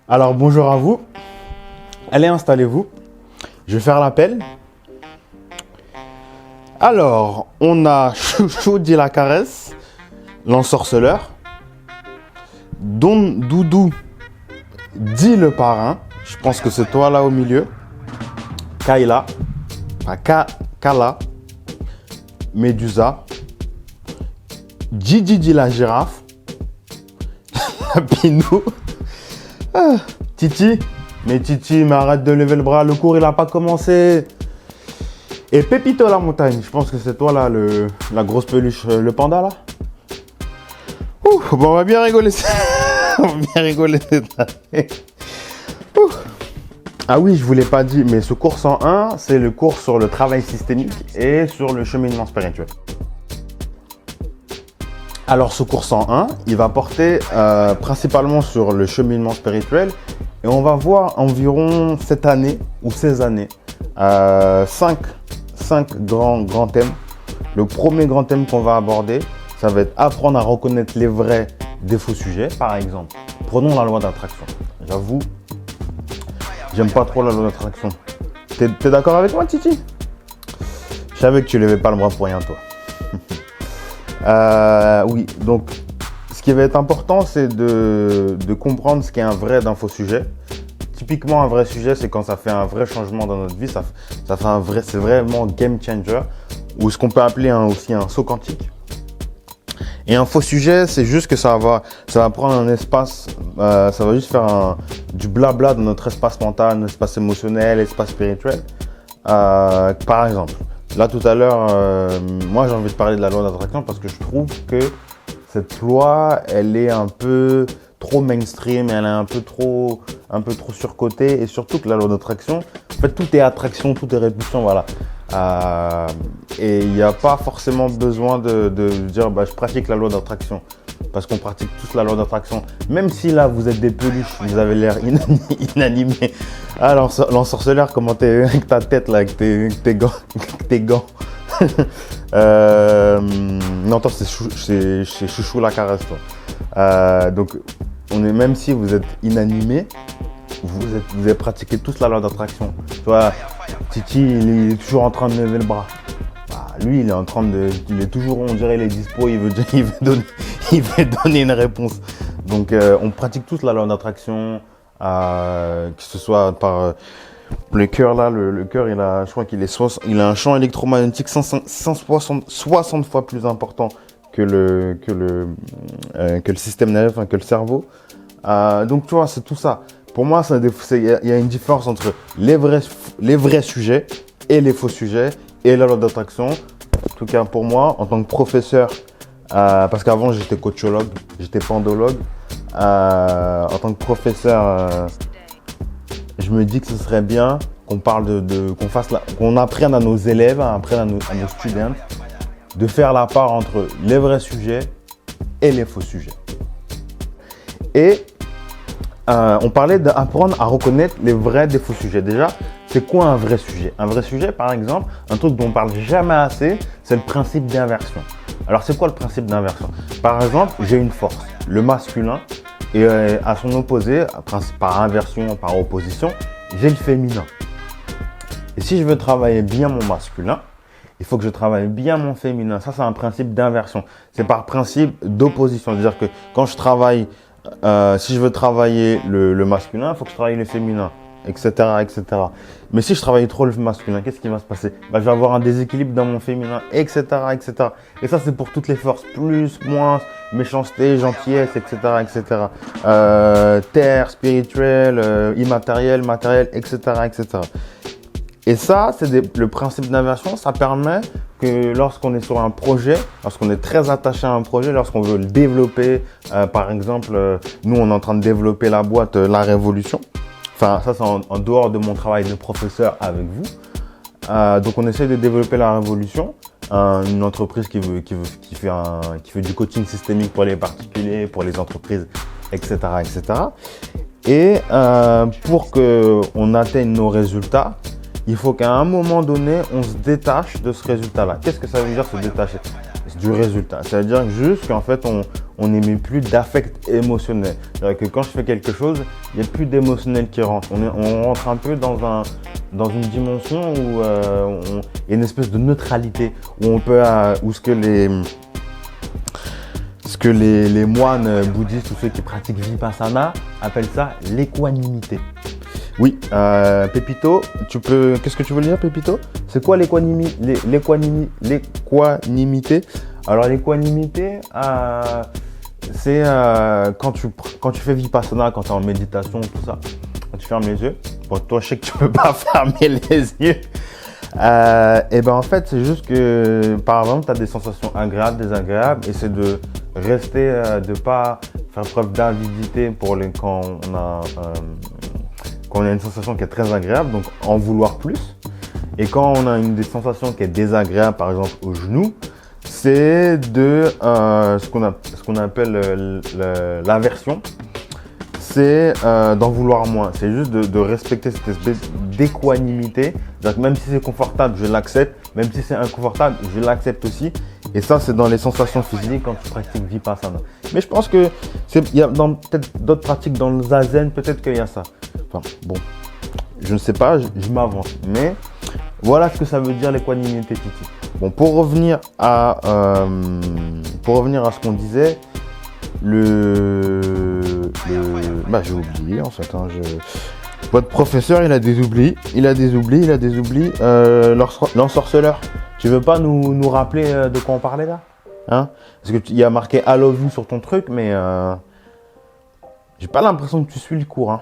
Alors bonjour à vous. Allez, installez-vous. Je vais faire l'appel. Alors, on a Chouchou dit la caresse, l'ensorceleur. Don Doudou dit le parrain. Je pense que c'est toi là au milieu. Kayla. Kala. Médusa. Gigi dit la girafe. Pinou. Titi. Mais Titi, mais arrête de lever le bras. Le cours, il n'a pas commencé. Et Pépito la montagne. Je pense que c'est toi là, la grosse peluche, le panda là. Ouh, bon, on va bien rigoler. On va bien rigoler cette année. Ouh. Ah oui, je ne vous l'ai pas dit, mais ce cours 101, c'est le cours sur le travail systémique et sur le cheminement spirituel. Alors, ce cours 101, il va porter principalement sur le cheminement spirituel et on va voir environ cette année ou ces années 5 grands thèmes. Le premier grand thème qu'on va aborder, ça va être apprendre à reconnaître les vrais des faux sujets. Par exemple, prenons la loi d'attraction. J'avoue, j'aime pas trop la loi d'attraction. T'es d'accord avec moi, Titi? Je savais que tu levais pas le bras pour rien, toi. Oui, donc ce qui va être important, c'est de comprendre ce qu'est un vrai d'un faux sujet. Typiquement, un vrai sujet, c'est quand ça fait un vrai changement dans notre vie, ça fait c'est vraiment game changer, ou ce qu'on peut appeler aussi un saut quantique. Et un faux sujet, c'est juste que ça va prendre un espace, ça va juste faire du blabla dans notre espace mental, notre espace émotionnel, espace spirituel. Par exemple, là tout à l'heure, moi j'ai envie de parler de la loi d'attraction parce que je trouve que cette loi, elle est un peu trop mainstream, elle est un peu trop surcotée, et surtout que la loi d'attraction, en fait tout est attraction, tout est répulsion, voilà. Et il n'y a pas forcément besoin de dire je pratique la loi d'attraction, parce qu'on pratique tous la loi d'attraction. Même si là vous êtes des peluches, vous avez l'air inanimé. Alors l'ensorceleur, comment t'es avec ta tête là, avec tes gants. Non, toi c'est Chouchou la caresse, toi. Donc même si vous êtes inanimé, vous avez pratiqué tous la loi d'attraction. Tu vois, Titi, il est toujours en train de lever le bras. Lui, il est toujours, on dirait, il est dispo, il veut donner une réponse. Donc, on pratique tous la loi d'attraction, que ce soit par le cœur là. Le cœur, je crois qu'il a un champ électromagnétique 60 fois plus important que le système nerveux, enfin que le cerveau. Donc, tu vois, c'est tout ça. Pour moi, il y a une différence entre les vrais sujets et les faux sujets et la loi d'attraction. En tout cas, pour moi, en tant que professeur, parce qu'avant, j'étais coachologue, j'étais pandologue. En tant que professeur, je me dis que ce serait bien qu'on parle qu'on apprenne à nos élèves, à nos students, de faire la part entre les vrais sujets et les faux sujets. Et on parlait d'apprendre à reconnaître les vrais des faux sujets. Déjà, c'est quoi un vrai sujet? Un vrai sujet, par exemple, un truc dont on parle jamais assez, c'est le principe d'inversion. Alors, c'est quoi le principe d'inversion? Par exemple, j'ai une force, le masculin, et à son opposé, par inversion, par opposition, j'ai le féminin. Et si je veux travailler bien mon masculin, il faut que je travaille bien mon féminin. Ça, c'est un principe d'inversion. C'est par principe d'opposition. C'est-à-dire que quand je travaille, si je veux travailler le masculin, il faut que je travaille le féminin, etc., etc. Mais si je travaille trop le masculin, qu'est-ce qui va se passer? Je vais avoir un déséquilibre dans mon féminin, etc., etc. Et ça, c'est pour toutes les forces, plus, moins, méchanceté, gentillesse, etc., etc. Terre, spirituel, immatériel, matériel, etc., etc. Et ça, c'est le principe d'inversion. Ça permet que lorsqu'on est sur un projet, lorsqu'on est très attaché à un projet, lorsqu'on veut le développer, par exemple, nous, on est en train de développer la boîte La Révolution. Enfin, ça, c'est en dehors de mon travail de professeur avec vous. Donc, on essaie de développer La Révolution, une entreprise qui fait du coaching systémique pour les particuliers, pour les entreprises, etc., etc. Et pour qu'on atteigne nos résultats, il faut qu'à un moment donné, on se détache de ce résultat-là. Qu'est-ce que ça veut dire se détacher du résultat? C'est-à-dire juste qu'en fait, on n'émet plus d'affect émotionnel. C'est-à-dire que quand je fais quelque chose, il n'y a plus d'émotionnel qui rentre. On rentre un peu dans une dimension où il y a une espèce de neutralité, où on peut, où ce que les moines bouddhistes ou ceux qui pratiquent Vipassana appellent ça l'équanimité. Oui, Pépito, qu'est-ce que tu veux dire, Pépito? C'est quoi l'équanimité? Alors l'équanimité, c'est quand tu fais Vipassana, quand tu es en méditation, tout ça, quand tu fermes les yeux. Bon, toi, je sais que tu peux pas fermer les yeux. Et ben en fait, c'est juste que, par exemple, tu as des sensations agréables, désagréables, et c'est de rester, de pas faire preuve d'avidité quand on a une sensation qui est très agréable, donc en vouloir plus. Et quand on a des sensations qui est désagréable, par exemple au genou, c'est de ce qu'on appelle l'aversion. C'est d'en vouloir moins. C'est juste de respecter cette espèce d'équanimité. Même si c'est confortable, je l'accepte. Même si c'est inconfortable, je l'accepte aussi. Et ça, c'est dans les sensations physiques quand tu pratiques Vipassana. Mais je pense que il y a peut-être d'autres pratiques dans le Zazen, peut-être qu'il y a ça. Enfin, bon, je ne sais pas, je m'avance. Mais voilà ce que ça veut dire l'équanimité, Titi. Bon, pour revenir à ce qu'on disait, j'ai oublié en fait. Votre professeur, il a des oublis. L'ensorceleur. Tu veux pas nous rappeler de quoi on parlait là, hein? Parce que il y a marqué I love you sur ton truc, mais j'ai pas l'impression que tu suis le cours, hein.